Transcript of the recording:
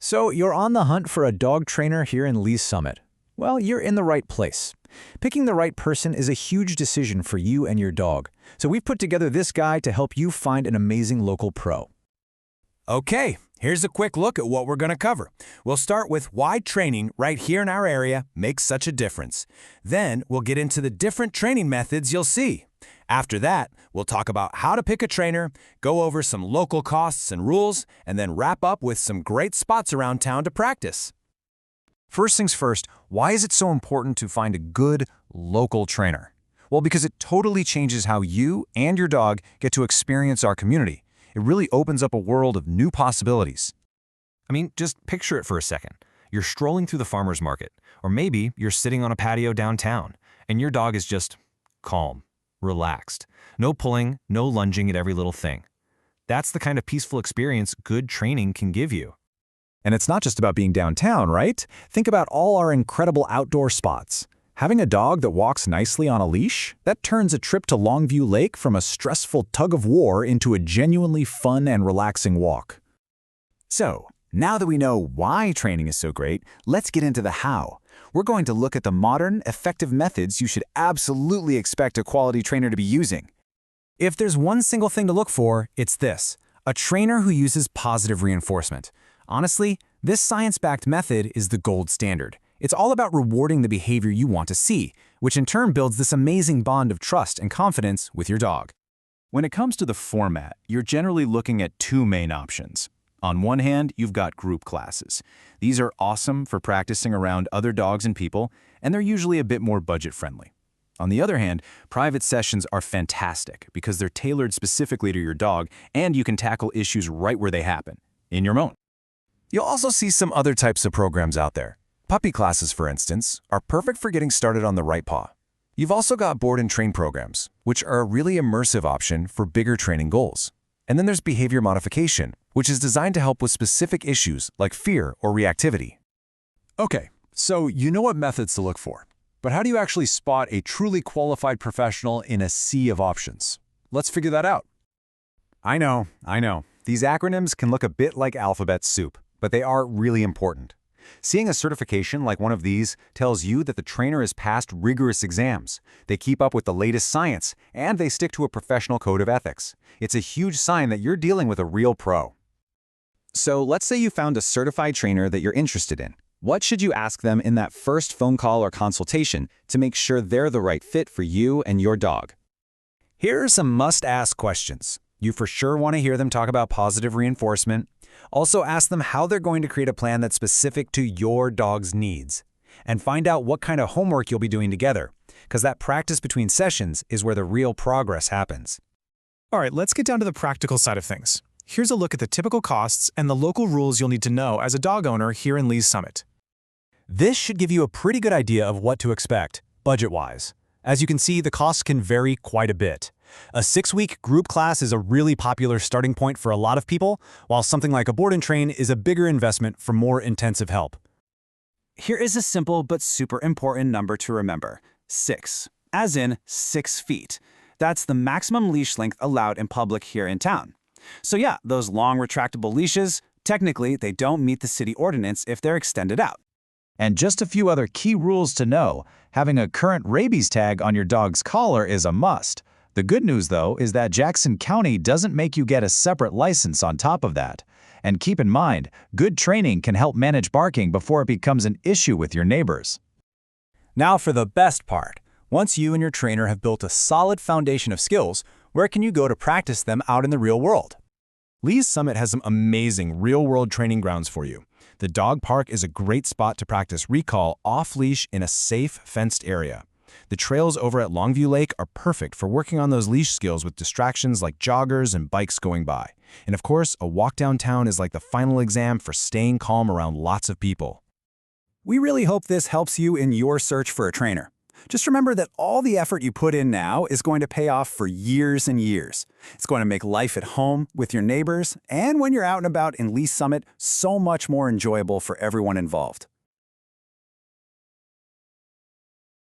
So you're on the hunt for a dog trainer here in Lee's Summit. Well, you're in the right place. Picking the right person is a huge decision for you and your dog. So we've put together this guide to help you find an amazing local pro. Okay, here's a quick look at what we're going to cover. We'll start with why training right here in our area makes such a difference. Then we'll get into the different training methods you'll see. After that, we'll talk about how to pick a trainer, go over some local costs and rules, and then wrap up with some great spots around town to practice. First things first, why is it so important to find a good local trainer? Well, because it totally changes how you and your dog get to experience our community. It really opens up a world of new possibilities. I mean, just picture it for a second. You're strolling through the farmer's market, or maybe you're sitting on a patio downtown, and your dog is just calm, relaxed. No pulling, no lunging at every little thing. That's the kind of peaceful experience good training can give you. And it's not just about being downtown, right? Think about all our incredible outdoor spots. Having a dog that walks nicely on a leash, that turns a trip to Longview Lake from a stressful tug-of-war into a genuinely fun and relaxing walk. So, now that we know why training is so great, let's get into the how. We're going to look at the modern, effective methods you should absolutely expect a quality trainer to be using. If there's one single thing to look for, it's this: a trainer who uses positive reinforcement. Honestly, this science-backed method is the gold standard. It's all about rewarding the behavior you want to see, which in turn builds this amazing bond of trust and confidence with your dog. When it comes to the format, you're generally looking at two main options. On one hand, you've got group classes. These are awesome for practicing around other dogs and people, and they're usually a bit more budget-friendly. On the other hand, private sessions are fantastic because they're tailored specifically to your dog, and you can tackle issues right where they happen, in your own. You'll also see some other types of programs out there. Puppy classes, for instance, are perfect for getting started on the right paw. You've also got board and train programs, which are a really immersive option for bigger training goals. And then there's behavior modification, which is designed to help with specific issues like fear or reactivity. Okay, so you know what methods to look for. But how do you actually spot a truly qualified professional in a sea of options? Let's figure that out. I know. These acronyms can look a bit like alphabet soup, but they are really important. Seeing a certification like one of these tells you that the trainer has passed rigorous exams. They keep up with the latest science, and they stick to a professional code of ethics. It's a huge sign that you're dealing with a real pro. So let's say you found a certified trainer that you're interested in. What should you ask them in that first phone call or consultation to make sure they're the right fit for you and your dog? Here are some must-ask questions. You for sure want to hear them talk about positive reinforcement. Also ask them how they're going to create a plan that's specific to your dog's needs. And find out what kind of homework you'll be doing together, because that practice between sessions is where the real progress happens. All right, let's get down to the practical side of things. Here's a look at the typical costs and the local rules you'll need to know as a dog owner here in Lee's Summit. This should give you a pretty good idea of what to expect, budget-wise. As you can see, the costs can vary quite a bit. A 6-week group class is a really popular starting point for a lot of people, while something like a board and train is a bigger investment for more intensive help. Here is a simple but super important number to remember: 6, as in 6 feet. That's the maximum leash length allowed in public here in town. So yeah, those long retractable leashes, technically they don't meet the city ordinance if they're extended out. And just a few other key rules to know: having a current rabies tag on your dog's collar is a must. The good news, though, is that Jackson County doesn't make you get a separate license on top of that. And keep in mind, good training can help manage barking before it becomes an issue with your neighbors. Now for the best part. Once you and your trainer have built a solid foundation of skills, where can you go to practice them out in the real world? Lee's Summit has some amazing real-world training grounds for you. The dog park is a great spot to practice recall off-leash in a safe, fenced area. The trails over at Longview Lake are perfect for working on those leash skills with distractions like joggers and bikes going by. And of course, a walk downtown is like the final exam for staying calm around lots of people. We really hope this helps you in your search for a trainer. Just remember that all the effort you put in now is going to pay off for years and years. It's going to make life at home with your neighbors and when you're out and about in Lee's Summit so much more enjoyable for everyone involved.